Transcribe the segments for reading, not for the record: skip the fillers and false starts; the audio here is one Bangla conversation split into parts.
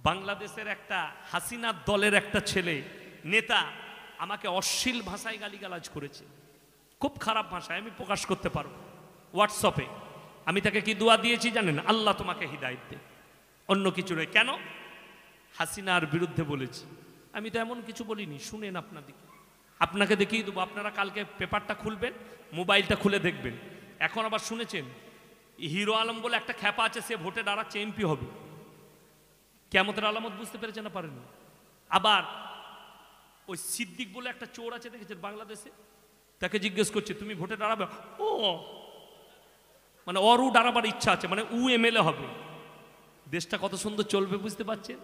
বাংলাদেশের একটা হাসিনার দলের একটা ছেলে নেতা আমাকে অশ্লীল ভাষায় গালিগালাজ করেছে, খুব খারাপ ভাষায়, আমি প্রকাশ করতে পারবো হোয়াটসঅ্যাপে। আমি তাকে কি দোয়া দিয়েছি জানেন? আল্লাহ তোমাকে হিদায়াত দে, অন্য কিছু নয়। কেন? হাসিনার বিরুদ্ধে বলেছি। আমি তো এমন কিছু বলিনি, শুনেন আপনাকে দেখিয়ে দেবো। আপনারা কালকে পেপারটা খুলবেন, মোবাইলটা খুলে দেখবেন। এখন আবার শুনেছেন হিরো আলম বলে একটা খ্যাপা আছে, সে ভোটে দাঁড়াচ্ছে, এমপি হবে। কিয়ামতের আলামত বুঝতে পেরেছে না পারেন? আবার ওই সিদ্দিক বলে একটা চোর আছে, দেখেছেন বাংলাদেশে? তাকে জিজ্ঞেস করছে তুমি ভোটে দাঁড়াবে? ও মানে ওরও দাঁড়াবার ইচ্ছা আছে, মানে উ এমএলএ হবে। দেশটা কত সুন্দর চলবে বুঝতে পারছেন?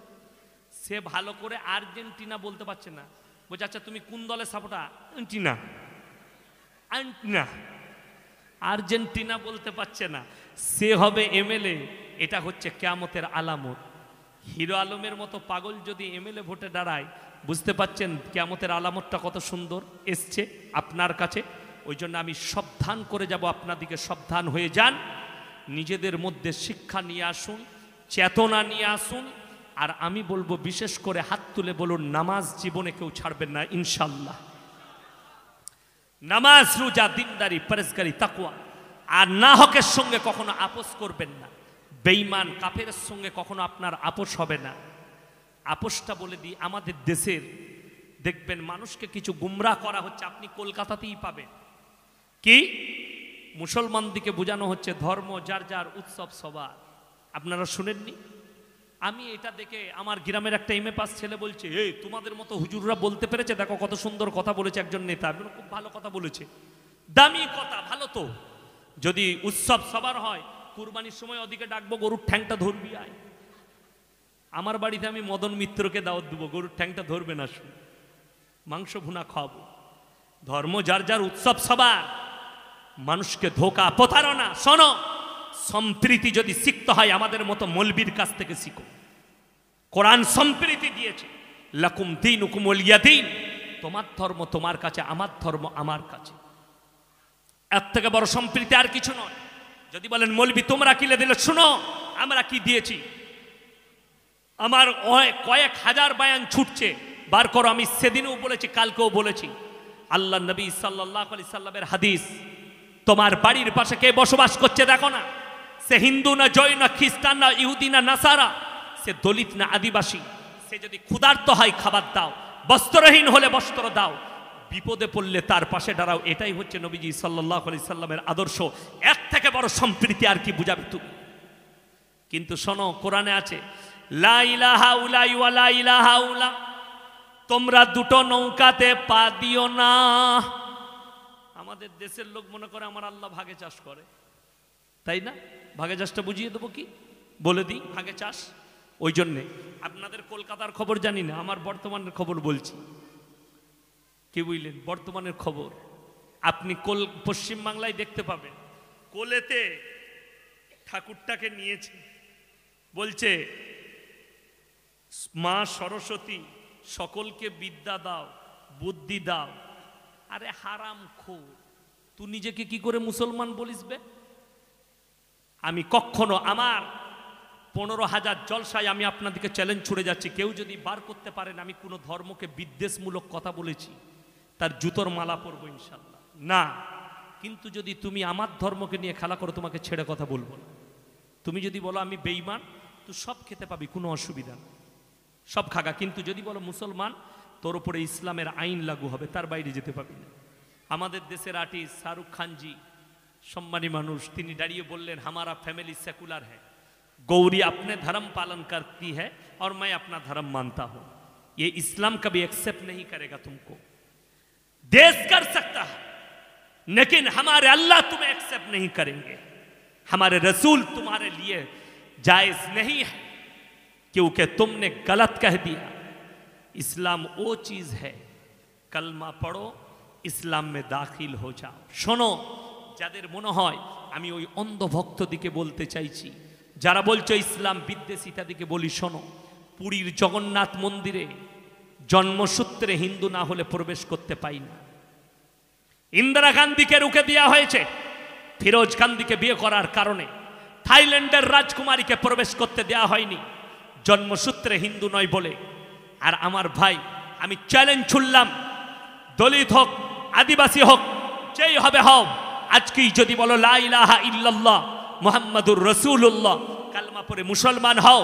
সে ভালো করে আর্জেন্টিনা বলতে পারছে না, বলছে আচ্ছা তুমি কোন দলের সাপোর্টার? আর্জেন্টিনা। আর্জেন্টিনা বলতে পারছে না, সে হবে এমএলএ। এটা হচ্ছে কিয়ামতের আলামত। হিরো আলমের মতো পাগল যদি এমএলএ ভোটে দাঁড়ায়, বুঝতে পাচ্ছেন কিয়ামতের আলামতটা কত সুন্দর এসছে আপনার কাছে। ওই জন্য আমি সাবধান করে যাব, আপনাদিকে সাবধান হয়ে যান, নিজেদের মধ্যে শিক্ষা নিয়ে আসুন, চেতনা নিয়ে আসুন। আর আমি বলবো বিশেষ করে হাত তুলে বলুন, নামাজ জীবনে কেউ ছাড়বেন না ইনশাল্লাহ। নামাজ, রোজা, দিনদারি, পরেজগারি, তাকওয়া। আর না হকের সঙ্গে কখনো আপোষ করবেন না। বেঈমান কাফেরের সঙ্গে কখনো আপনার আপোষ হবে না। আপোষটা বলে দিই, আমাদের দেশের দেখবেন মানুষকে কিছু গুমরাহ করা হচ্ছে, আপনি কলকাতাতেই পাবেন। কি মুসলমান দিকে বোঝানো হচ্ছে ধর্ম যার যার, উৎসব সবার। আপনারা শুনেননি? আমি এটা দেখে আমার গ্রামের একটা এমএ পাস ছেলে বলছে, এই তোমাদের মতো হুজুররা বলতে পেরেছে, দেখো কত সুন্দর কথা বলেছে একজন নেতা, খুব ভালো কথা বলেছে, দামি কথা, ভালো তো। যদি উৎসব সবার হয়, কুরবানির সময় ওদিকে ডাকবো, গরুর ঠ্যাংটা ধরবি আয়। আমার বাড়িতে আমি মদন মিত্রকে দাওয়াত দেবো, গরুর ঠ্যাংটা ধরবে না, শুন মাংস ভুনা খাওয়াবো। ধর্ম যার যার, উৎসব সবার। মানুষকে ধোকা, প্রতারণা। শোনো, সম্প্রীতি যদি শিখতে হয় আমাদের মতো মৌলবীর কাছ থেকে শিখো। কোরআন সম্প্রীতি দিয়েছে, লাকুম দীনুকুম ওয়ালিয়া দীন। তোমার ধর্ম তোমার কাছে, আমার ধর্ম আমার কাছে। এর থেকে বড় সম্প্রীতি আর কিছু নয়। যদি বলেন মৌলবী তোমরা কি দিলে, শুনো আমরা কি দিয়েছি। আমার কয়েক হাজার বায়ান ছুটছে, বার করো। আমি সেদিনও বলেছি, কালকেও বলেছি, আল্লাহ নবী সাল্লাল্লাহু আলাইহি সাল্লামের হাদিস, তোমার বাড়ির পাশে কে বসবাস করছে দেখো না, সে হিন্দু না, জৈন না, খ্রিস্টান না, ইহুদি না, নাসারা, সে দলিত না, আদিবাসী, সে যদি ক্ষুধার্ত হয় খাবার দাও, বস্ত্রহীন হলে বস্ত্র দাও, বিপদে পড়লে তার পাশে দাঁড়াও। এটাই হচ্ছে নবীজি সাল্লাল্লাহু আলাইহি সাল্লামের আদর্শ। এর থেকে বড় সম্প্রীতি আর কি বুঝাবে তুমি? কিন্তু শোনো, কোরআনে আছে লা ইলাহা উলাই ওয়া লা ইলাহা উলা, তোমরা দুটো নৌকাতে পা দিও না। আমাদের দেশের লোক মনে করে আমার আল্লাহ ভাগে চাষ করে, তাই না? ভাগে চাষটা বুঝিয়ে দেবো কি বলে দিই, ভাগে চাষ। ওই জন্যে আপনাদের কলকাতার খবর জানি না, আমার বর্তমানের খবর বলছি। কি বুঝলেন? বর্তমানের খবর আপনি পশ্চিমবাংলায় দেখতে পাবেন, কোলেতে ঠাকুরটাকে নিয়েছে, বলছে মা সরস্বতী সকলকে বিদ্যা দাও, বুদ্ধি দাও। আরে হারাম খোর, তুই নিজেকে কি করে মুসলমান বলিস বে? আমি কখনো আমার 15,000 জলসায় আমি আপনাদেরকে চ্যালেঞ্জ ছুড়ে যাচ্ছি, কেউ যদি বার করতে পারেন আমি কোনো ধর্মকে বিদ্বেষমূলক কথা বলেছি, তার জুতোর মালা পরবো ইনশাল্লাহ না। কিন্তু যদি তুমি আমার ধর্মকে নিয়ে খেলা করো, তোমাকে ছেড়ে কথা বলবো না। তুমি যদি বলো আমি বেঈমান, তুই সব খেতে পাবি, কোনো অসুবিধা না, সব খাগা। কিন্তু যদি বলো মুসলমান, তোর উপরে ইসলামের আইন লাগু হবে, তার বাইরে যেতে পাবি না। আমাদের দেশের আর্টিস্ট শাহরুখ খানজি, সম্মানী মানুষ, তিনি দাঁড়িয়ে বললেন হামারা ফ্যামিলি সেকুলার है, गौरी अपने धर्म पालन करती है और मैं अपना धर्म मानता हूं, ये इस्लाम कभी एक्सेप्ट नहीं करेगा तुमको। देश कर सकता है लेकिन हमारे अल्लाह तुम्हें एक्सेप्ट नहीं करेंगे, हमारे रसूल तुम्हारे लिए जायज नहीं है, क्योंकि तुमने गलत कह दिया। इस्लाम वो चीज है, कलमा पढ़ो, इस्लाम में दाखिल हो जाओ। শোনো, যাদের মনে হয় আমি ওই অন্ধ ভক্ত দিকে বলতে চাইছি, যারা বলছো ইসলাম বিদ্বেষিতা দিকে বলি, শোনো, পুরীর জগন্নাথ মন্দিরে জন্মসূত্রে হিন্দু না হলে প্রবেশ করতে পাই না। ইন্দিরা গান্ধীকে রুখে দেওয়া হয়েছে ফিরোজ গান্ধীকে বিয়ে করার কারণে। থাইল্যান্ডের রাজকুমারীকে প্রবেশ করতে দেওয়া হয়নি। জন্মসূত্রে হিন্দু নয় বলে। আর আমার ভাই, আমি চ্যালেঞ্জ ছুড়লাম, দলিত হোক, আদিবাসী হোক, যেই হবে হও, আজকেই যদি বলো লা ইলাহা ইল্লাল্লাহ মুহাম্মাদুর রাসূলুল্লাহ, কালমা পড়ে মুসলমান হও,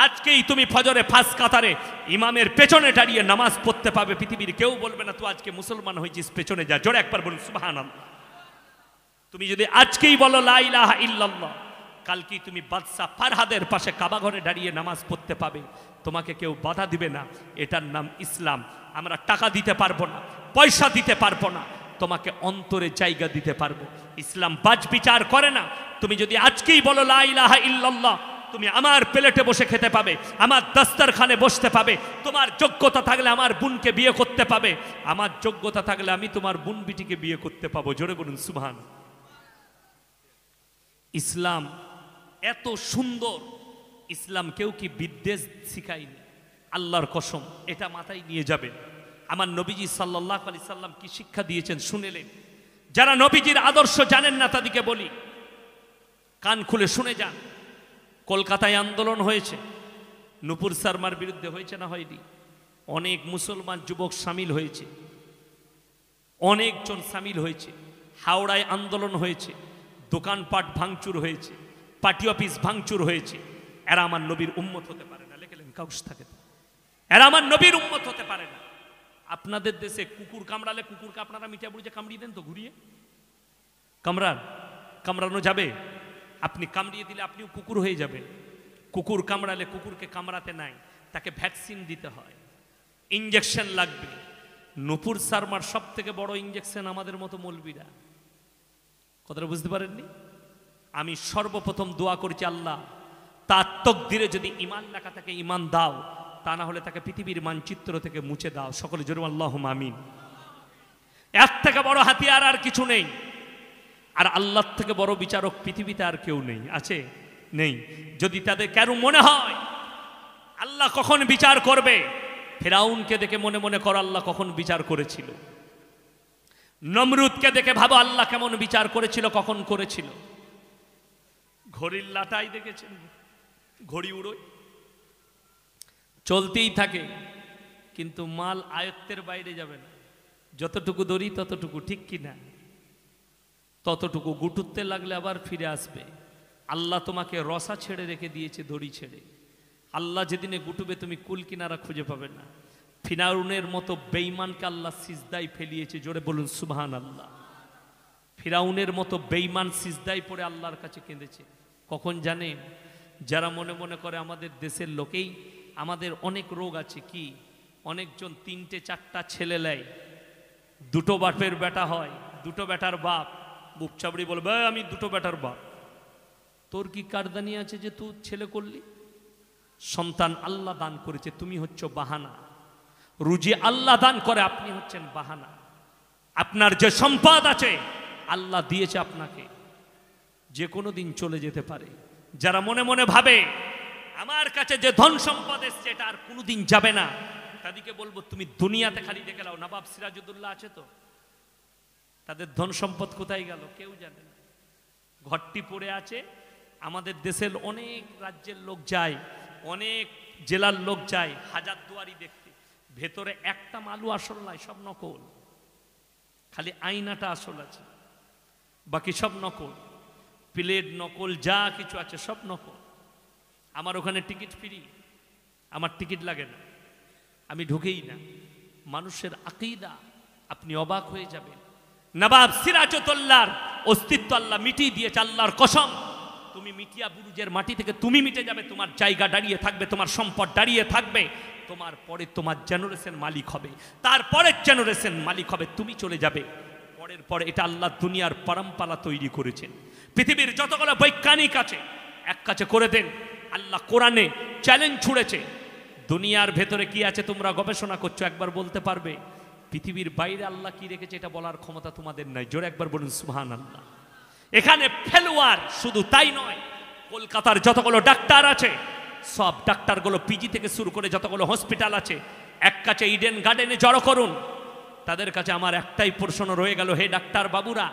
আজকেই তুমি ফজরে ফার্স্ট কাতারে ইমামের পেছনে দাঁড়িয়ে নামাজ পড়তে পাবে। পৃথিবীর কেউ বলবে না তুই আজকে মুসলমান হয়েছিস, পেছনে যা। জোরে একবার বলুন সুবহানাল্লাহ। তুমি যদি আজকেই বলো লা ইলাহা ইল্লাল্লাহ, কালকেই তুমি বাদশা ফারহাদের পাশে কাবা ঘরে দাঁড়িয়ে নামাজ পড়তে পাবে, তোমাকে কেউ বাধা দিবে না। এটার নাম ইসলাম। আমরা টাকা দিতে পারবো না, পয়সা দিতে পারবো না, তোমাকে অন্তরে জায়গা দিতে পারবো। ইসলাম বাজ বিচার করে না। তুমি যদি আজকেই বলো লা ইলাহা ইল্লাল্লাহ, তুমি আমার প্লেটে বসে খেতে পাবে, আমার দস্তরখানে বসতে পাবে। তোমার যোগ্যতা থাকলে আমার বোনকে বিয়ে করতে পাবে, আমার যোগ্যতা থাকলে আমি তোমার বোন বিটিকে বিয়ে করতে পাবো। জোরে বলুন সুবহান। ইসলাম এত সুন্দর, ইসলাম কেউ কি বিদ্বেষ শিখায়নি, আল্লাহর কসম। এটা মাথায় নিয়ে যাবেন। আমার নবীজি সাল্লাল্লাহু আলাইহি সাল্লাম কি শিক্ষা দিয়েছেন শুনেলেন? যারা নবীজির আদর্শ জানেন না তাদেরকে বলি, কান খুলে শুনে যান। কলকাতায় আন্দোলন হয়েছে, নূপুর শর্মার বিরুদ্ধে, হয়েছে না হয়নি? অনেক মুসলমান যুবক সামিল হয়েছে, অনেকজন সামিল হয়েছে। হাওড়ায় আন্দোলন হয়েছে, দোকানপাট ভাঙচুর হয়েছে, পার্টি অফিস ভাঙচুর হয়েছে। এরা আমার নবীর উম্মত হতে পারে না। লেখলেন কাউস থাকে, এরা আমার নবীর উম্মত হতে পারে না। আপনাদের দেশে কুকুর কামড়ালে কুকুরকে আপনারা মিঠা বুঝে কামড়িয়ে দেন তো, ঘুরিয়ে কামড়ানো যাবে? আপনি কামড়িয়ে দিলে আপনিও কুকুর হয়ে যাবেন। কুকুর কামড়ালে কুকুরকে কামড়াতে নাই, তাকে ভ্যাকসিন দিতে হয়, ইঞ্জেকশন লাগবে। নূপুর শর্মার সব থেকে বড় ইঞ্জেকশন আমাদের মতো মৌলবীরা। কথাটা বুঝতে পারেননি? আমি সর্বপ্রথম দোয়া করছি, আল্লাহ তার তকদিরে যদি ঈমান লেখা থাকে ঈমান দাও, তা না হলে তাকে পৃথিবীর মানচিত্র থেকে মুছে দাও। সকলে জোরে আল্লাহুম্মা আমিন। এর থেকে বড় হাতিয়ার আর কিছু নেই। আর আল্লাহর থেকে বড় বিচারক পৃথিবীতে আর কেউ নেই। আছে? নেই। যদি তাদের কারো মনে হয় আল্লাহ কখন বিচার করবে, ফেরাউনকে দেখে মনে মনে করো আল্লাহ কখন বিচার করেছিল। নমরুদকে দেখে ভাবো আল্লাহ কেমন বিচার করেছিল, কখন করেছিল। ঘড়ির লাটাই দেখেছেন? ঘড়ি উড়োয় চলতেই থাকে, কিন্তু মাল আয়ত্তের বাইরে যাবে না। যতটুকু দড়ি ততটুকু, ঠিক কিনা? ততটুকু গুটুতে লাগলে আবার ফিরে আসবে। আল্লাহ তোমাকে রসা ছেড়ে রেখে দিয়েছে, দড়ি ছেড়ে। আল্লাহ যেদিনে গুটুবে তুমি কুল কিনারা খুঁজে পাবে না। ফিরাউনের মতো বেঈমানকে আল্লাহ সিজদায় ফেলিয়েছে। জোরে বলুন সুবহানাল্লাহ। ফিরাউনের মতো বেঈমান সিজদায় পড়ে আল্লাহর কাছে কেঁদেছে। কখন জানেন? যারা মনে মনে করে আমাদের দেশের লোকেই আমাদের অনেক রোগ আছে। কি? অনেকজন 3টে 4টা ছেলে নেয়, 2টো বাপের বেটা হয়, 2টো বেটার বাপ। বুক চাবড়ি বলবে আমি 2টো বেটার বাপ। তোর কি কারদানি আছে যে তুই ছেলে করলি? সন্তান আল্লাহ দান করেছে, তুমি হচ্ছ বাহানা। রুজি আল্লাহ দান করে, আপনি হচ্ছেন বাহানা। আপনার যে সম্পদ আছে আল্লাহ দিয়েছে আপনাকে, যে কোনো দিন চলে যেতে পারে। যারা মনে মনে ভাবে আমার কাছে যে ধন সম্পদ এসছে এটা আর কোনোদিন যাবে না, তাদেরকে বলবো তুমি দুনিয়াতে খালি দেখে নাও। নবাব সিরাজউদ্দৌলা আছে তো, তাদের ধন সম্পদ কোথায় গেল কেউ জানে না। ঘরটি পড়ে আছে। আমাদের দেশের অনেক রাজ্যের লোক যায়, অনেক জেলার লোক যায় হাজারদুয়ারি দেখতে, ভেতরে একটা মালু আসল নাই, সব নকল। খালি আয়নাটা আসল আছে, বাকি সব নকল। প্লেট নকল, যা কিছু আছে সব নকল। আমার ওখানে টিকিট ফ্রি, আমার টিকিট লাগে না, আমি ঢুকেই না। মানুষের আকীদা, আপনি অবাক হয়ে যাবেন। নবাব সিরাজউদ্দৌলার অস্তিত্ব আল্লাহ মিটিয়ে দিয়েছে, আল্লাহর কসম। তুমি মিটিয়া বুরুজের মাটি থেকে তুমি মিটে যাবে, তোমার জায়গা দাঁড়িয়ে থাকবে, তোমার সম্পদ দাঁড়িয়ে থাকবে। তোমার পরে তোমার জেনারেশন মালিক হবে, তারপরের জেনারেশন মালিক হবে, তুমি চলে যাবে। পরের পরে এটা আল্লাহ দুনিয়ার পরম্পরা তৈরি করেছেন। পৃথিবীর যতগুলো বৈজ্ঞানিক আছে এক কাছে করে দেন। আল্লাহ কোরআনে চ্যালেঞ্জ ছুড়েছে, দুনিয়ার ভেতরে কি আছে তোমরা গবেষণা করছো, একবার বলতে পারবে? পৃথিবীর বাইরে আল্লাহ কি রেখেছে এটা বলার ক্ষমতা তোমাদের নাই। জোরে একবার বলুন সুবহানাল্লাহ। এখানে ফেলোয়ার শুধু তাই নয়, কলকাতার যতগুলো ডাক্তার আছে সব ডাক্তারগুলো পিজি থেকে শুরু করে যতগুলো হসপিটাল আছে এক কাছে ইডেন গার্ডেনে জড়ো করুন। তাদের কাছে আমার একটাই প্রশ্ন রয়ে গেল, হে ডাক্তার বাবুরা,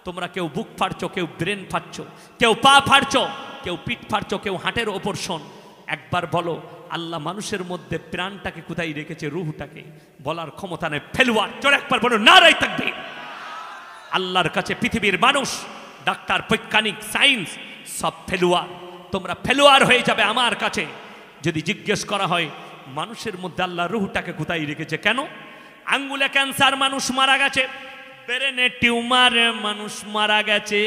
তোমরা কেউ বুক ফাড়ছো, কেউ ব্রেন ফাড়ছো, কেউ পা ফাড়ছো, কেউ পিঠ ফাড়ছো, কেউ হাটের অপারেশন। একবার বলো আল্লাহ মানুষের মধ্যে প্রাণটাকে কোথায় রেখেছে, রুহটাকে বলার ক্ষমতা নেই। ফেলুয়ার, জোরে একবার বলো নারাই তাকবীর। আল্লাহর কাছে পৃথিবীর মানুষ, ডাক্তার, বৈজ্ঞানিক, সায়েন্স সব ফেলুয়ার। তোমরা ফেলুয়ার হয়ে যাবে আমার কাছে যদি জিজ্ঞেস করা হয় মানুষের মধ্যে আল্লাহ রুহটাকে কোথায় রেখেছে। কেন? আঙ্গুলে ক্যান্সার, মানুষ মারা গেছে। ব্রেনে টিউমার, মানুষ মারা গেছে।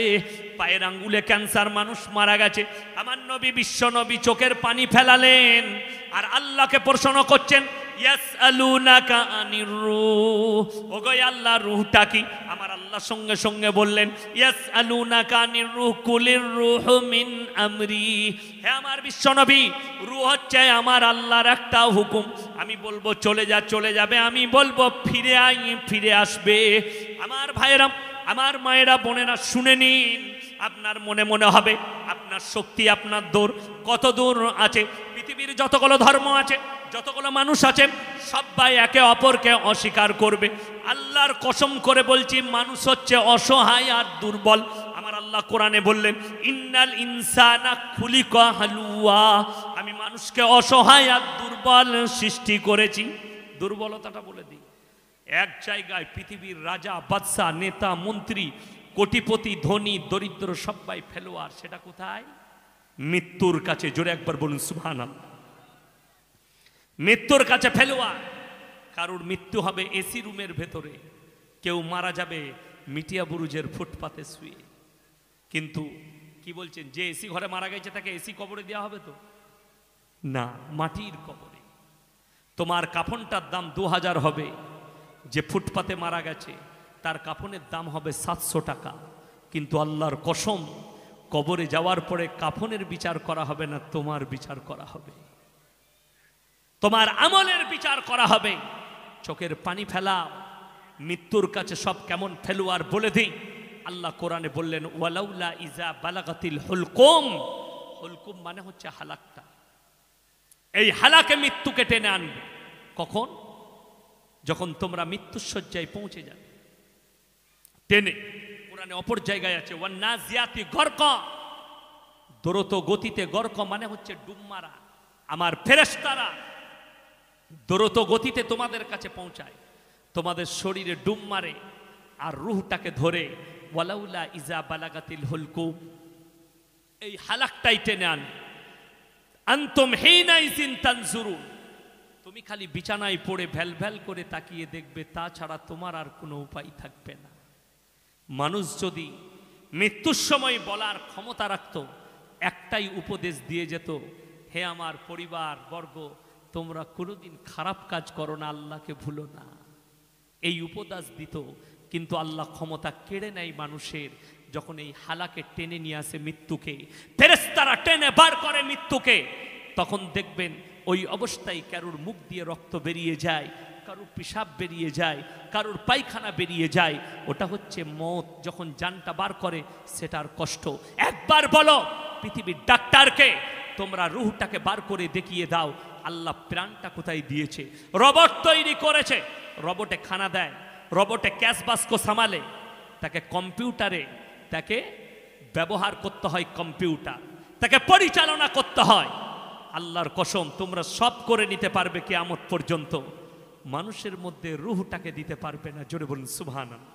পায়ের আঙ্গুলে ক্যান্সার, মানুষ মারা গেছে। আমার নবী, বিশ্ব নবী চোখের পানি ফেলালেন আর আল্লাহকে প্রশ্ন করছেন, ইয়াসআলুনাকা আনির রূহ, ওগো আল্লাহ রূহটা কি? আমার আল্লাহ সঙ্গে সঙ্গে বললেন, ইয়াসআলুনাকা আনির রূহ কুলির রূহু মিন আমরি। হে আমার বিশ্ব নবী, রূহ হচ্ছে আমার আল্লাহর একটা হুকুম। আমি বলবো চলে যা, চলে যাবে। আমি বলবো ফিরে আই, ফিরে আসবে। আমার ভাইয়েরা, আমার মায়েরা, বোনেরা শুনে নিন। আপনার মনে মনে হবে আপনার শক্তি, আপনার দৌড় কত দূর আছে। পৃথিবীর যতগুলো ধর্ম আছে, যতগুলো মানুষ আছে, সবাই একে অপরকে অস্বীকার করবে। আল্লাহর কসম করে বলছি, মানুষ হচ্ছে অসহায় আর দুর্বল। আমার আল্লাহ কোরআনে বললেন, ইন্নাল ইনসানা খুলিকা হালুয়া, আমি মানুষকে অসহায় আর দুর্বল সৃষ্টি করেছি। দুর্বলতাটা বলে দিই, এক জায়গায় পৃথিবীর রাজা, বাদশা, নেতা, মন্ত্রী, কোটিপতি, ধনী, দরিদ্র সবাই ফেলোয়ার। সেটা কোথায়? মৃত্যুর কাছে। জোরে একবার বলুন সুবহানাল্লাহ। মৃত্যুর কাছে ফেলোয়ার। কারোর মৃত্যু হবে এসি রুমের ভেতরে, কেউ মারা যাবে মিটিয়া বুরুজের ফুটপাতে শুয়ে। কিন্তু কি বলছেন, যে এসি ঘরে মারা গেছে তাকে এসি কবরে দেওয়া হবে তো না, মাটির কবরে। তোমার কাফনটার দাম 2000 হবে, যে ফুটপাতে মারা গেছে তার কাফনের দাম হবে 700 টাকা। কিন্তু আল্লাহর কসম, কবরে যাওয়ার পরে কাফনের বিচার করা হবে না, তোমার বিচার করা হবে, তোমার আমলের বিচার করা হবে। চোখের পানি ফেলা, মৃত্যুর কাছে সব কেমন ফেলুয়ার বলে দিই। আল্লাহ কোরআনে বললেন, ওয়ালাউলা ইজা বালাগাতিল হুলকুম। হুলকুম মানে হচ্ছে হালাকটা। এই হালাকে মৃত্যুকে টেনে আনবে কখন? যখন তোমরা মৃত্যুর শয্যায় পৌঁছে যাবে টেনে। কোরআনে অপর জায়গায় আছে, ওয়ান্নাজিয়াতি গরকা, দ্রুত গতিতে। গরক মানে হচ্ছে ডুব মারা। আমার ফেরেশতারা দ্রুত গতিতে তোমাদের কাছে পৌঁছায়, তোমাদের শরীরে ডুব মারে আর রূহটাকে ধরে ওয়ালাউলা ইজা বালাগাতিল হুলকুম, এই হালাকটাই টেনে আনে। আনতুম হিনাইজিন তানজুরুন, তুমি খালি বিছানায় পড়ে ভ্যাল ভ্যাল করে তাকিয়ে দেখবে, তাছাড়া তোমার আর কোনো উপায় থাকবে না। মানুষ যদি মৃত্যুর সময় বলার ক্ষমতা রাখত, একটাই উপদেশ দিয়ে যেত, হে আমার পরিবার বর্গ, তোমরা কোনোদিন খারাপ কাজ করো না, আল্লাহকে ভুলো না। এই উপদেশ দিত। কিন্তু আল্লাহ ক্ষমতা কেড়ে নেয় মানুষের, যখন এই হালাকে টেনে নিয়ে আসে মৃত্যুকে, ফেরেশতারা টেনে বার করে মৃত্যুকে। তখন দেখবেন ওই অবস্থায় কারোর মুখ দিয়ে রক্ত বেরিয়ে যায়, কারোর পেশাব বেরিয়ে যায়, কারোর পায়খানা বেরিয়ে যায়। ওটা হচ্ছে মত। যখন জানটা বার করে সেটার কষ্ট। একবার বলো পৃথিবীর ডাক্তারকে, তোমরা রুহটাকে বার করে দেখিয়ে দাও আল্লাহ প্রাণটা কোথায় দিয়েছে। রবট তৈরি করেছে, রবটে খানা দেয়, রবটে ক্যাশ বাস্ক সামালে, তাকে কম্পিউটারে তাকে ব্যবহার করতে হয়, কম্পিউটার তাকে পরিচালনা করতে হয়। আল্লাহর কসম, তোমরা সব করে নিতে পারবে কিয়ামত পর্যন্ত, মানুষের মধ্যে রুহটাকে দিতে পারবে না। জোরে বলুন সুবহানাল্লাহ।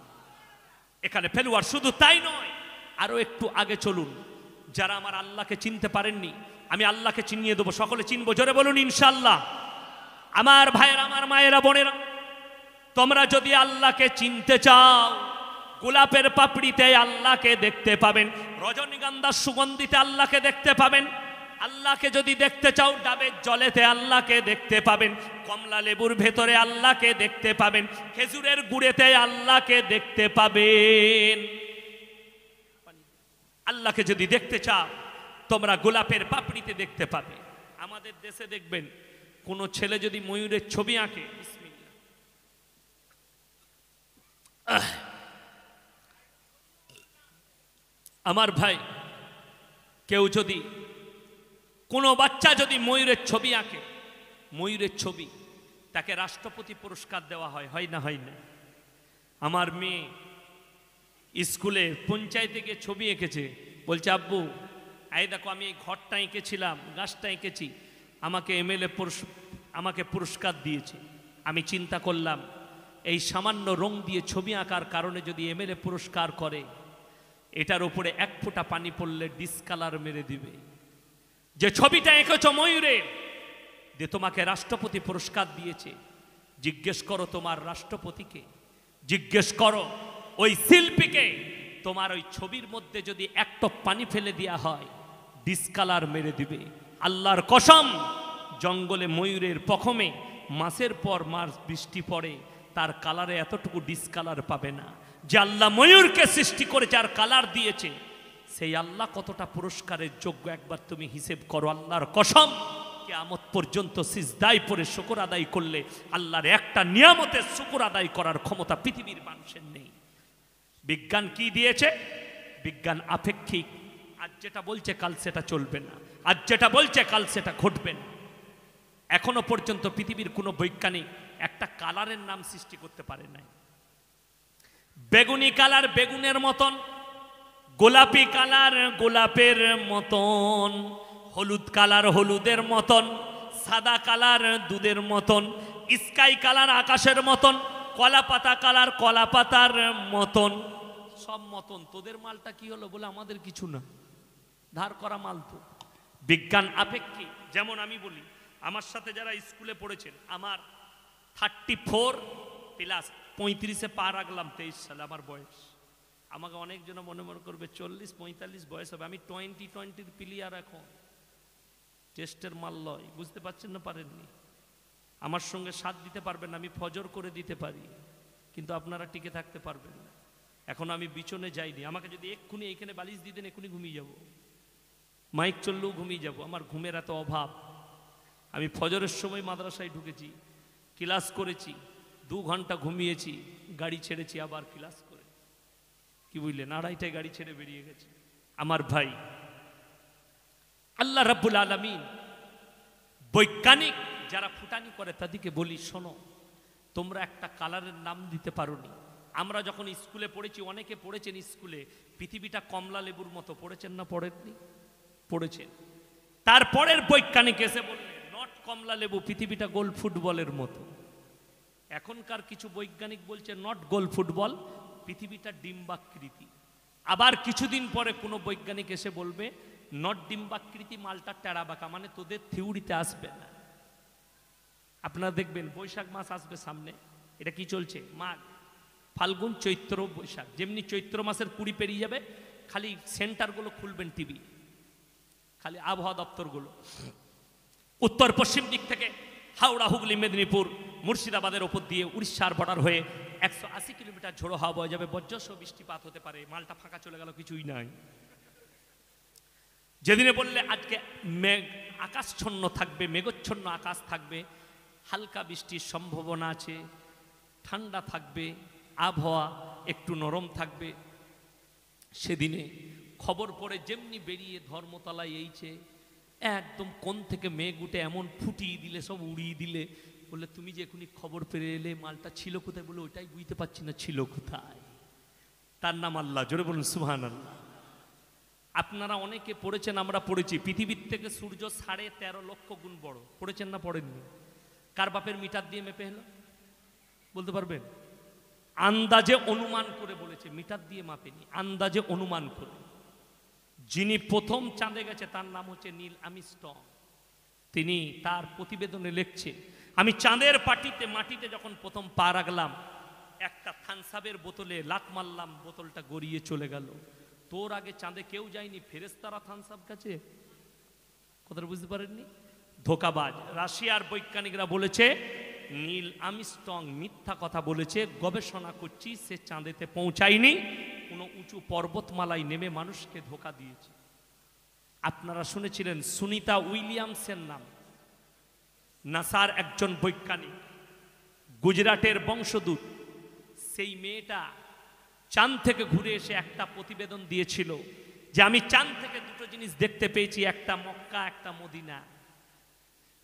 এখানে ফেলুয়ার শুধু তাই নয়, আরো একটু আগে চলুন। যারা আমার আল্লাহকে চিনতে পারেননি, আমি আল্লাহকে চিনিয়ে দেবো, সকলে চিনবো। জোরে বলুন ইনশাআল্লাহ। আমার ভাইয়েরা, আমার মায়েরা, বোনেরা, তোমরা যদি আল্লাহকে চিনতে চাও, গোলাপের পাপড়িতে আল্লাহকে দেখতে পাবেন, রজনীগন্ধার সুগন্ধিতে আল্লাহকে দেখতে পাবেন। আল্লাহকে যদি দেখতে চাও, ডাবের জলেতে আল্লাহকে দেখতে পাবেন, কমলা লেবুর ভেতরে আল্লাহকে দেখতে পাবেন, খেজুরের গুড়েতে আল্লাহকে দেখতে পাবেন। আল্লাহকে যদি দেখতে চাও, তোমরা গোলাপের পাপড়িতে দেখতে পাবে। আমাদের দেশে দেখবেন কোন ছেলে যদি ময়ূরের ছবি আঁকে, আমার ভাই, কেউ যদি, কোনো বাচ্চা যদি ময়ূরের ছবি আঁকে, ময়ূরের ছবি, তাকে রাষ্ট্রপতি পুরস্কার দেওয়া হয়, হয় না? হয় না? আমার মেয়ে স্কুলে পঞ্চায়েতে গিয়ে ছবি এঁকেছে, বলছে আব্বু এই দেখো আমি এই ঘরটা এঁকেছিলাম, গাছটা এঁকেছি, আমাকে পুরস্কার দিয়েছে। আমি চিন্তা করলাম এই সামান্য রং দিয়ে ছবি আঁকার কারণে যদি এমএলএ পুরস্কার করে, এটার উপরে এক ফোঁটা পানি পড়লে ডিসকালার মেরে দিবে। যে ছবিটা এঁকেছ ময়ূরের, যে তোমাকে রাষ্ট্রপতি পুরস্কার দিয়েছে, জিজ্ঞেস করো তোমার রাষ্ট্রপতিকে, জিজ্ঞেস করো ওই শিল্পীকে, তোমার ওই ছবির মধ্যে যদি এক টপ পানি ফেলে দেওয়া হয় ডিসকালার মেরে দিবে। আল্লাহর কসম, জঙ্গলে ময়ূরের পখমে মাসের পর মাস বৃষ্টি পড়ে, তার কালারে এতটুকু ডিসকালার পাবে না। যে আল্লাহ ময়ূরকে সৃষ্টি করেছে আর কালার দিয়েছে, সেই আল্লাহ কতটা পুরস্কারের যোগ্য একবার তুমি হিসেব করো। আল্লাহর কসম, কিয়ামত পর্যন্ত সিজদায় পড়ে শুকর আদায় করলে আল্লাহর একটা নিয়ামতের শুকর আদায় করার ক্ষমতা পৃথিবীর মানুষের নেই। বিজ্ঞান কি দিয়েছে? বিজ্ঞান আপেক্ষিক। আজ যেটা বলছে কাল সেটা চলবে না, আজ যেটা বলছে কাল সেটা ঘটবে না। এখনো পর্যন্ত পৃথিবীর কোনো বৈজ্ঞানিক একটা কালারের নাম সৃষ্টি করতে পারে নাই। বেগুনি কালার বেগুনের মতন, গোলাপি কালার গোলাপের মতন, হলুদ কালার হলুদের মতন, সাদা কালার দুধের মতন, স্কাই কালার আকাশের মতন, কলা পাতা কালার কলা পাতার মতন, সব মতন। তোদের মালটা কি হলো বলে আমাদের কিছু না, ধার করা মাল তো। বিজ্ঞান আপেক্ষিক। যেমন আমি বলি, আমার সাথে যারা স্কুলে পড়েছেন, আমার 34 প্লাস 35-এ পা রাখলাম 23 সালে আমার বয়স। আমাকে অনেকজন মনে করবে 40-45 বয়স হবে। আমি 20-20 প্লেয়ার এখন, টেস্টের মাল লয়। বুঝতে পারছেন না? পারেননি? আমার সঙ্গে সাথ দিতে পারবেন না। আমি ফজর করে দিতে পারি, কিন্তু আপনারা টিকে থাকতে পারবেন না। এখন আমি বিছনে যাইনি। আমাকে যদি এক্ষুনি এখানে বালিশ দিয়ে দেন, এক্ষুনি ঘুমিয়ে যাব। মাইক চললেও ঘুমিয়ে যাব। আমার ঘুমের এত অভাব। আমি ফজরের সময় মাদ্রাসায় ঢুকেছি, ক্লাস করেছি, 2 ঘন্টা ঘুমিয়েছি, গাড়ি ছেড়েছি, আবার ক্লাস করে, কি বুঝলেন, 2:30টায় গাড়ি ছেড়ে বেরিয়ে গেছি। আমার ভাই, আল্লাহ রাব্বুল আলামিন বৈজ্ঞানিক যারা ফুটানি করে তাদেরকে বলি, শোনো, তোমরা একটা কালারের নাম দিতে পারোনি। আমরা যখন স্কুলে পড়েছি, অনেকে পড়েছেন স্কুলে, পৃথিবীটা কমলা লেবুর মতো। পড়েছেন না পড়েননি? পড়েছেন। তারপরের বৈজ্ঞানিক এসে বললেন, নট কমলা লেবু, পৃথিবীটা গোল ফুটবলের মতো। এখনকার কিছু বৈজ্ঞানিক বলছে নট গোল ফুটবল, পৃথিবীটা ডিম্বাকৃতি। আবার কিছুদিন পরে কোনো বৈজ্ঞানিক এসে বলবে নট ডিম্বাকৃতি, মালটা টেরা বাঁকা, মানে তোদের থিওরিতে আসবে না। আপনারা দেখবেন বৈশাখ মাস আসবে সামনে, এটা কি চলছে, মাঘ ফাল্গুন চৈত্র বৈশাখ, যেমনি চৈত্র মাসের 20 পেরিয়ে যাবে, খালি সেন্টারগুলো খুলবেন টিভি, খালি আবহাওয়া দপ্তরগুলো উত্তর পশ্চিম দিক থেকে হাওড়া হুগলি মেদিনীপুর মুর্শিদাবাদের ওপর দিয়ে উড়িষ্যার বর্ডার হয়ে 180 কিলোমিটার ঝোড়ো হাওয়া বয়ে যাবে, বজ্রসহ বৃষ্টিপাত হতে পারে। মালটা ফাঁকা চলে গেল, কিছুই নাই। যেদিনে বললে আজকে মেঘ আকাশচ্ছন্ন থাকবে, মেঘচ্ছন্ন আকাশ থাকবে, হালকা বৃষ্টির সম্ভাবনা আছে, ঠান্ডা থাকবে, আবহাওয়া একটু নরম থাকবে, সেদিনে খবর পড়ে যেমনি বেরিয়ে ধর্মতলায় এইছে, একদম কোন থেকে মেঘ উঠে এমন ফুটিয়ে দিলে, সব উড়িয়ে দিলে, বললে তুমি যে এখনই খবর পেরে এলে, মালটা ছিল কোথায়? বলে ওইটাই বুঝতে পারছি না ছিল কোথায়। তার নাম আল্লাহ। জোরে বলুন সুবহানাল্লাহ। আপনারা অনেকে পড়েছেন, আমরা পড়েছি, পৃথিবীর থেকে সূর্য 13.5 লক্ষ গুণ বড়। পড়েছেন না পড়েননি? কার বাপের মিটার দিয়ে মেপে হলো বলতে পারবেন? আন্দাজে অনুমান করে বলেছে, মিটার দিয়ে মাপেনি, আন্দাজে অনুমান করে। যিনি প্রথম চাঁদে গেছে তার নাম হচ্ছে নীল আর্মস্ট্রং। তিনি তার প্রতিবেদনে লিখছে, আমি চাঁদের মাটিতে যখন প্রথম পা রাখলাম, একটা থানসাবের বোতলে লাত মারলাম, বোতলটা গড়িয়ে চলে গেল। তোর আগে চাঁদে কেউ যায়নি, ফেরেশতারা থানসাব কাছে। কথাটা বুঝতে পারেননি? ধোকাবাজ। রাশিয়ার বৈজ্ঞানিকরা বলেছে নীল আর্মস্ট্রং মিথ্যা কথা বলেছে, গবেষণা করছি, সে চাঁদেতে পৌঁছায়নি, কোনো উঁচু পর্বতমালায় নেমে মানুষকে ধোকা দিয়েছে। আপনারা শুনেছিলেন সুনিতা উইলিয়ামসের নাম, নাসার একজন বৈজ্ঞানিক, গুজরাটের বংশোদ্ভূত। সেই মেয়েটা চাঁদ থেকে ঘুরে এসে একটা প্রতিবেদন দিয়েছিল যে আমি চাঁদ থেকে 2টো জিনিস দেখতে পেয়েছি, একটা মক্কা, একটা মদিনা।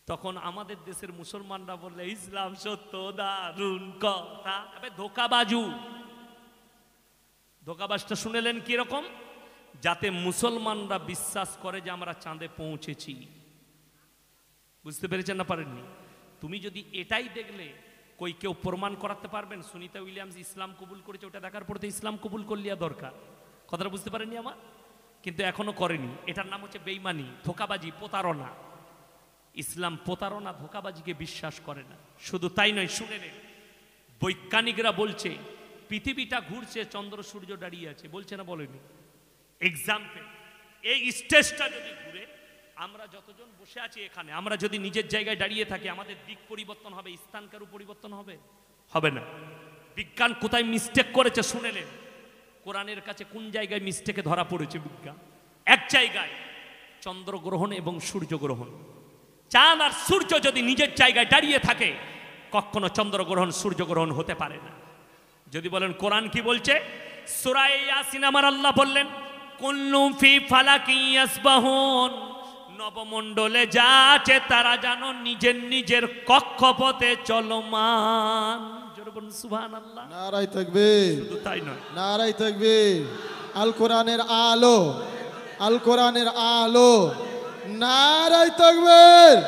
তখন আমাদের দেশের মুসলমানরা বললে ইসলাম সত্য, দারুণ কথা। আবে ধোকাবাজু। ধোকাবাজটা শুনেলেন কিরকম? যাতে মুসলমানরা বিশ্বাস করে যে আমরা চাঁদে পৌঁছেছি। বুঝতে পেরেছেন না পারেননি? তুমি যদি এটাই দেখলে, কই কেউ প্রমাণ করাতে পারবেন সুনিতা উইলিয়ামস ইসলাম কবুল করেছে, ওটা দেখার পর তো ইসলাম কবুল করলিয়া দরকার। কথাটা বুঝতে পারেননি আমার? কিন্তু এখনো করেনি। এটার নাম হচ্ছে বেঈমানি, ধোঁকাবাজি, প্রতারণা। ইসলাম প্রতারণা, ধোঁকাবাজিকে বিশ্বাস করে না। শুধু তাই নয়, শুনে নেন, বৈজ্ঞানিকরা বলছে পৃথিবীটা ঘুরছে, চন্দ্র সূর্য দাঁড়িয়ে আছে, বলছে না বলেনি? এক্সাম্পল, এই স্টেজটা যদি ঘুরে, আমরা যতজন বসে আছি এখানে, আমরা যদি নিজের জায়গায় দাঁড়িয়ে থাকি, আমাদের দিক পরিবর্তন হবে, স্থানকারও পরিবর্তন হবে? হবে না। বিজ্ঞান কোথায় মিস্টেক করেছে শুনে নেন। কোরআনের কাছে কোন জায়গায় মিস্টেকে ধরা পড়েছে বিজ্ঞান? এক জায়গায়, চন্দ্রগ্রহণ এবং সূর্যগ্রহণ। চাঁদ আর সূর্য যদি নিজের জায়গায় দাঁড়িয়ে থাকে, কখনো চন্দ্রগ্রহণ সূর্যগ্রহণ হতে পারে না। যদি বলেন কোরআন কি বলছে, সূরা ইয়াসিন আমার আল্লাহ বললেন, কুল্লুম ফি ফালাকি ইয়াসবাহুন, নবমণ্ডলে যা আছে তারা যেন নিজের নিজের কক্ষপথে চলমান। জোরে বলুন সুবহানাল্লাহ। নারায়ে তাকবীর। শুধু তাই নয়, নারায়ে তাকবীর। আল কোরআনের আলো, আল কোরআনের আলো, নারায়ে তাকবীর।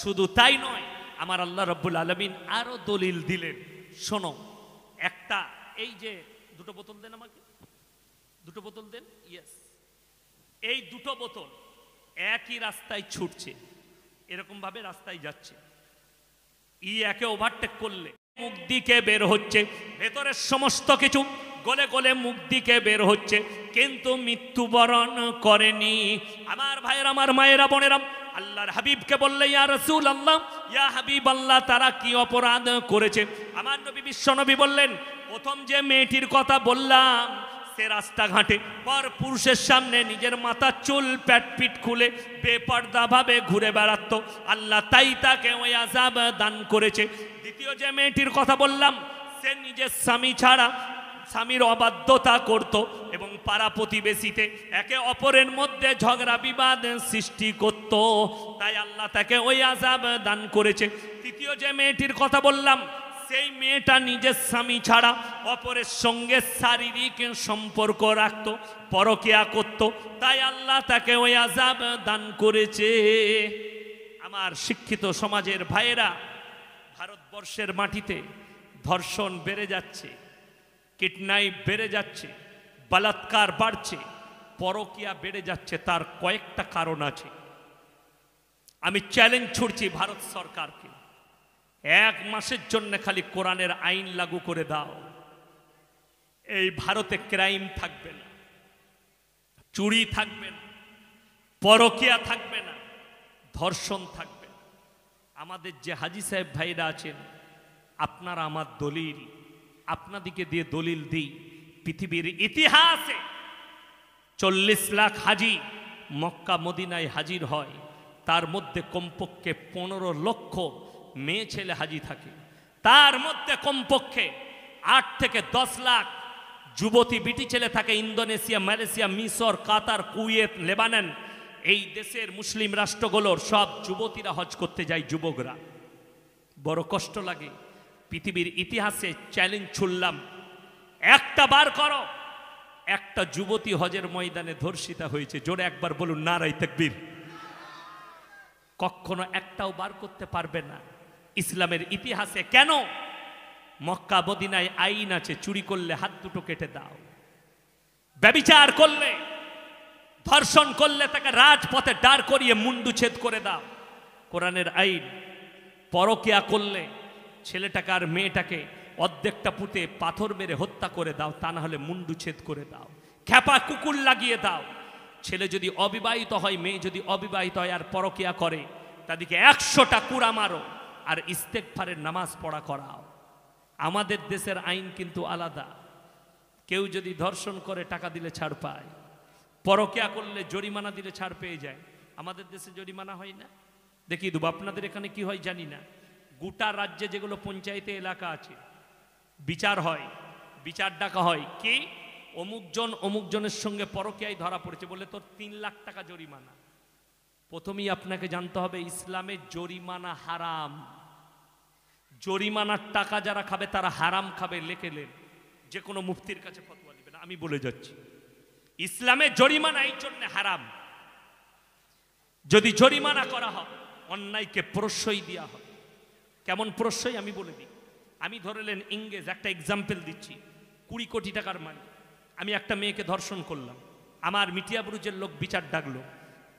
শুধু তাই নয়, আমার আল্লাহ রাব্বুল আলামিন আরো দলিল দিলেন। শোনো, একটা, এই যে দুটো বোতল দেন আমাকে, দুটো বোতল দেন। ইয়েস, এই দুটো বোতল একই রাস্তায় ছুটছে, এরকম ভাবে রাস্তায় যাচ্ছে। একে ওভারটেক করলে মুখ দিকে বের হচ্ছে, ভেতরের সমস্ত কিছু গলে গলে মুখ দিকে বের হচ্ছে, কিন্তু মৃত্যুবরণ করেনি। আমার ভাইয়ের, আমার মায়েরা, বোনেরা, আল্লাহর হাবিবকে বললে, ইয়া রাসূলুল্লাহ, ইয়া হাবিবাল্লাহ, তারা কি অপরাধ করেছে? আমার নবী বিশ্বনবী বললেন, প্রথম যে মেয়েটির কথা বললাম, সে রাস্তাঘাটে পর পুরুষের সামনে নিজের মাথার চুল প্যাটপিট খুলে বেপর্দা ভাবে ঘুরে বেড়াত, আল্লাহ তাই তাকে ওই আযাব দান করেছে। দ্বিতীয় যে মেয়েটির কথা বললাম, সে নিজের স্বামী ছাড়া স্বামীর অবাধ্যতা করত এবং পাড়া প্রতিবেশীতে একে অপরের মধ্যে ঝগড়া বিবাদ সৃষ্টি করত, তাই আল্লাহ তাকে ওই আযাব দান করেছে। তৃতীয় যে মেয়েটির কথা বললাম, সেই মেয়েটা নিজের স্বামী ছাড়া অপরের সঙ্গে শারীরিক সম্পর্ক রাখত, পরকিয়া করত, তাই আল্লাহ তাকে ওই আযাব দান করেছে। আমার শিক্ষিত সমাজের ভাইয়েরা, ভারতবর্ষের মাটিতে ধর্ষণ বেড়ে যাচ্ছে, কিডন্যাপ বেড়ে যাচ্ছে, বলাৎকার বাড়ছে, পরকিয়া বেড়ে যাচ্ছে। তার কয়েকটা কারণ আছে। আমি চ্যালেঞ্জ ছুড়ছি ভারত সরকারকে, এক মাসের জন্য খালি কোরআনের আইন লাগু করে দাও, এই ভারতে ক্রাইম থাকবে না, চুরি থাকবে না, পরকিয়া থাকবে না, ধর্ষণ থাকবে না। আমাদের যে হাজী সাহেব ভাইরা আছেন, আপনারা আমার দলিল, আপনাদিকে দিয়ে দলিল দিই, পৃথিবীর ইতিহাসে 40 লাখ হাজি মক্কা মদিনায় হাজির হয়, তার মধ্যে কমপক্ষে 15 লক্ষ মেয়ে ছেলে হাজি থাকে, তার মধ্যে কমপক্ষে 8 থেকে 10 লাখ যুবতী বিটি ছেলে থাকে। ইন্দোনেশিয়া, মালয়েশিয়া, মিশর, কাতার, কুয়েত, লেবানন, এই দেশের মুসলিম রাষ্ট্রগুলোর সব যুবতীরা হজ করতে যায়, যুবকরা। বড় কষ্ট লাগে। পৃথিবীর ইতিহাসে চ্যালেঞ্জ ছুড়লাম, একটা বার করো, একটা যুবতী হজের ময়দানে ধর্ষিতা হয়েছে? জোরে একবার বলুন নারায়ে তাকবীর। কখনো একটাও বার করতে পারবে না ইসলামের ইতিহাসে। কেন? মক্কা মদিনায় আইন আছে, চুরি করলে হাত দুটো কেটে দাও, ব্যভিচার করলে, ধর্ষণ করলে তাকে রাজপথে দাঁড় করিয়ে মুন্ডু ছেদ করে দাও, কোরআনের আইন। পরকিয়া করলে ছেলেটাকে আর মেয়েটাকে অর্ধেকটা পুঁতে পাথর মেরে হত্যা করে দাও, তা না হলে মুন্ডু ছেদ করে দাও, খ্যাপা কুকুর লাগিয়ে দাও। ছেলে যদি অবিবাহিত হয়, মেয়ে যদি অবিবাহিত হয় আর পরকিয়া করে, তাদেরকে 100টা কুড়া মারো আর ইস্তেগফারের নামাজ পড়া করাও। আমাদের দেশের আইন কিন্তু আলাদা। কেউ যদি ধর্ষণ করে টাকা দিলে ছাড় পায়, পরকিয়া করলে জরিমানা দিলে ছাড় পেয়ে যায়। আমাদের দেশে জরিমানা হয় না। দেখিয়ে দেবো, আপনাদের এখানে কি হয় জানি না। গোটা রাজ্যে যেগুলো পঞ্চায়েতে এলাকা আছে, বিচার হয়, বিচার ডাকা হয়, কি অমুকজন অমুকজনের সঙ্গে পরকীয়ায় ধরা পড়েছে বলে তোর 3 লাখ টাকা জরিমানা। প্রথমেই আপনাকে জানতে হবে ইসলামে জরিমানা হারাম। জরিমানার টাকা যারা খাবে তারা হারাম খাবে, লেখেলেন। যে কোনো মুফতির কাছে ফতোয়া দিবেন, আমি বলে যাচ্ছি ইসলামে জরিমানা এই জন্য হারাম। যদি জরিমানা করা হয় অন্যায়কে প্রশ্রয় দেওয়া হয়। কেমন প্রশ্রয় আমি বলে দিই। আমি ধরলেন ইংরেজ, একটা এক্সাম্পল দিচ্ছি, 20 কোটি টাকার মালিক। আমি একটা মেয়েকে ধর্ষণ করলাম, আমার মিটিয়াবুরুজের লোক বিচার ডাকলো,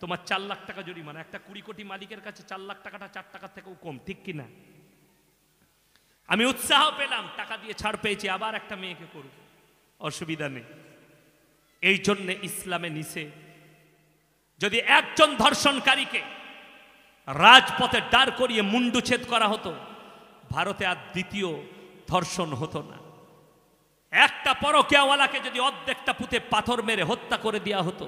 তোমার 4 লাখ টাকা জরিমানা। একটা 20 কোটি মালিকের কাছে 4 লাখ টাকাটা 4 টাকার থেকেও কম, ঠিক কিনা? আমি উৎসাহ পেলাম, টাকা দিয়ে ছাড় পেয়েছি, আবার একটা মেয়েকে করব, অসুবিধা নেই। এই জন্যে ইসলামে নিষেধ। যদি একজন ধর্ষণকারীকে রাজপথে দাঁড় করিয়ে মুন্ডুচ্ছেদ করা হতো, ভারতে আর দ্বিতীয় ধর্ষণ হতো না। একটা পরকীয়াওয়ালাকে যদি অর্ধেকটা পুঁতে পাথর মেরে হত্যা করে দেওয়া হতো,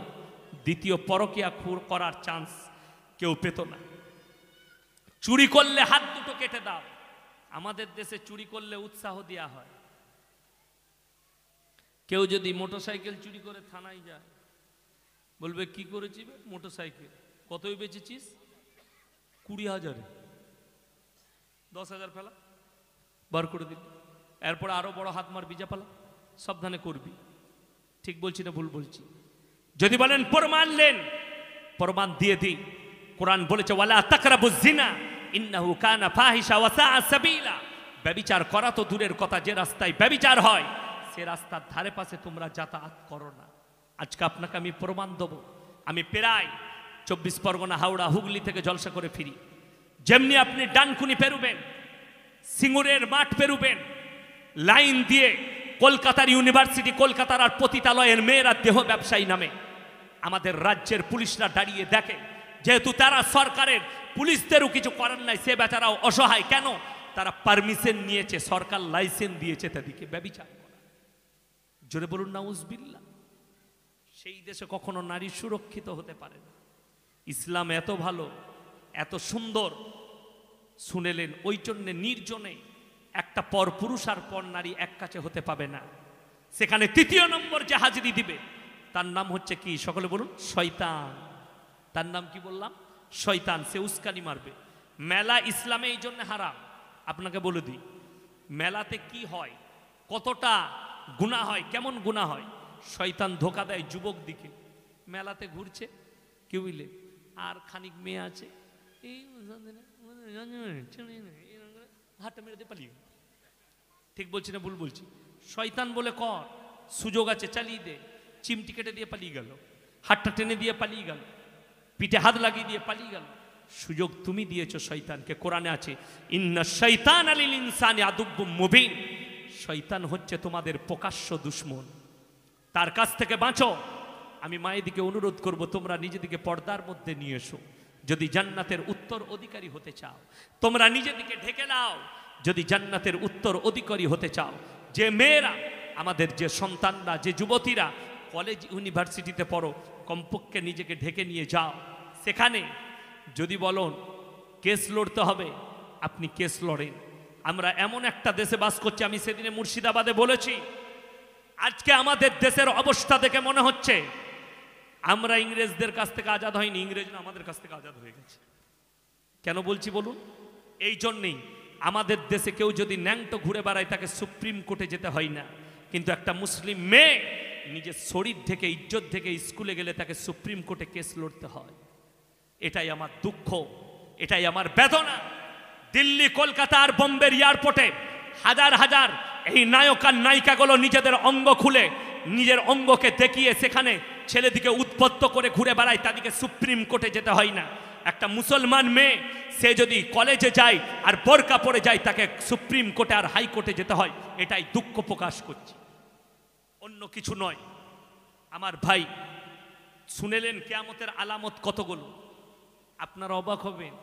দ্বিতীয় পরকীয়া করার চান্স কেউ পেত না। চুরি করলে হাত দুটো কেটে দাও, আমাদের দেশে চুরি করলে উৎসাহ দেওয়া হয়। কেউ যদি মোটরসাইকেল চুরি করে থানায় যায়, বলবে কি করেছি? মোটরসাইকেল। কতই বেচেছিস? 20,000। 10,000 ফেলা, বার করে দিল। এরপর আরো বড় হাত মার বিজা পালা, সাবধানে করবি। ঠিক বলছি না ভুল বলছি? যদি বলেন প্রমাণ নেন, প্রমাণ দিয়ে দিই। কোরআন বলেছে ওয়ালা তাকরাবুজ জিনা ইন্নাহু কানা ফাহিশা ওয়া সাআ সাবিলা। ব্যভিচার করা তো দূরের কথা, যে রাস্তায় ব্যভিচার হয় সে রাস্তার ধারে পাশে তোমরা যাতায়াত করো না। আজকে আপনাকে আমি প্রমাণ দেব। আমি প্রায় 24 পরগনা, হাওড়া, হুগলি থেকে জলসা করে ফিরি। যেমনি আপনি ডানকুনি পেরুবেন, সিঙ্গুরের মাঠ পেরুবেন, লাইন দিয়ে কলকাতার ইউনিভার্সিটি, কলকাতার আর পতিতালয়ের মেয়েরা দেহ ব্যবসায়ী নামে আমাদের রাজ্যের পুলিশরা দাঁড়িয়ে দেখে। যেহেতু তারা সরকারের, পুলিশদেরও কিছু করার নাই, সে বেচারাও অসহায়। কেন? তারা পারমিশন নিয়েছে, সরকার লাইসেন্স দিয়েছে তাদেরকে ব্যভিচার করা। জোরে বলুন নাউজুবিল্লাহ। সেই দেশে কখনো নারী সুরক্ষিত হতে পারে না। ইসলাম এত ভালো, এত সুন্দর, শুনেলেন। ওই জন্যে নির্জনে একটা পর পুরুষ আর পর নারী এক কাছে হতে পাবে না। সেখানে তৃতীয় নম্বর যে হাজিরি দিবে তার নাম হচ্ছে কি? সকলে বলুন শয়তান। তার নাম কি বললাম? শয়তান। সে উস্কানি মারবে। মেলা ইসলামে এই জন্য হারাম। আপনাকে বলে দিই, মেলাতে কি হয়, কতটা গুনাহ হয়, কেমন গুনাহ হয়। শয়তান ধোকা দেয় যুবক দিকে। মেলাতে ঘুরছে কেউ ইলে, আর খানিক মেয়ে আছে, এই হাতটা মেরে দিয়ে পালিয়ে। ঠিক বলছি না ভুল বলছি? শয়তান বলে কর, সুযোগ আছে চালিয়ে দে। চিমটি কেটে দিয়ে পালিয়ে গেল, হাতটা টেনে দিয়ে পালিয়ে গেল, পিঠে হাত লাগিয়ে দিয়ে পালিয়ে গেল। সুযোগ তুমি দিয়েছো শয়তানকে। কোরআনে আছে ইন্না শাইতান লিল ইনসানি আদুব্বুম মুবিন। শয়তান হচ্ছে তোমাদের প্রকাশ্য দুশমন, তার কাছ থেকে বাঁচো। আমি মায়েদিকে অনুরোধ করব, তোমরা নিজেদিকে পর্দার মধ্যে নিয়ে এসো। যদি জান্নাতের উত্তর অধিকারী হতে চাও, তোমরা নিজেদিকে ঢেকে নাও। যদি জান্নাতের উত্তর অধিকারী হতে চাও, যে মেয়েরা, আমাদের যে সন্তানরা, যে যুবতীরা কলেজ ইউনিভার্সিটিতে পড়ো, কমপক্ষে নিজেকে ঢেকে নিয়ে যাও। সেখানে যদি বলুন কেস লড়তে হবে, আপনি কেস লড়েন। আমরা এমন একটা দেশে বাস করছি, আমি সেদিনে মুর্শিদাবাদে বলেছি, আজকে আমাদের দেশের অবস্থা দেখে মনে হচ্ছে আমরা ইংরেজদের কাছ থেকে আজাদ হয়নি, ইংরেজরা আমাদের কাছ থেকে আজাদ হয়ে গেছে। কেন বলছি বলুন? এই জন্যেই আমাদের দেশে কেউ যদি ন্যাংটো ঘুরে বেড়ায় তাকে সুপ্রিম কোর্টে যেতে হয় না, কিন্তু একটা মুসলিম মেয়ে নিজের শরীর থেকে, ইজ্জত থেকে স্কুলে গেলে তাকে সুপ্রিম কোর্টে কেস লড়তে হয়। এটাই আমার দুঃখ, এটাই আমার বেদনা। দিল্লি, কলকাতা আর বোম্বের এয়ারপোর্টে হাজার হাজার এই নায়ক আর নায়িকাগুলো নিজেদের অঙ্গ খুলে, নিজের অঙ্গকে দেখিয়ে সেখানে ছেলেদিকে উৎপত্ত করে ঘুরে বেড়ায়, তাদেরকে সুপ্রিম কোর্টে যেতে হয় না। একটা মুসলমান মেয়ে সে যদি কলেজে যায় আর বোরকা পরে যায়, তাকে সুপ্রিম কোর্টে আর হাইকোর্টে যেতে হয়। এটাই দুঃখ প্রকাশ করছি, অন্য কিছু নয়। আমার ভাই শুনেলেন কিয়ামতের আলামত কতগুলো, আপনারা অবাক হবেন।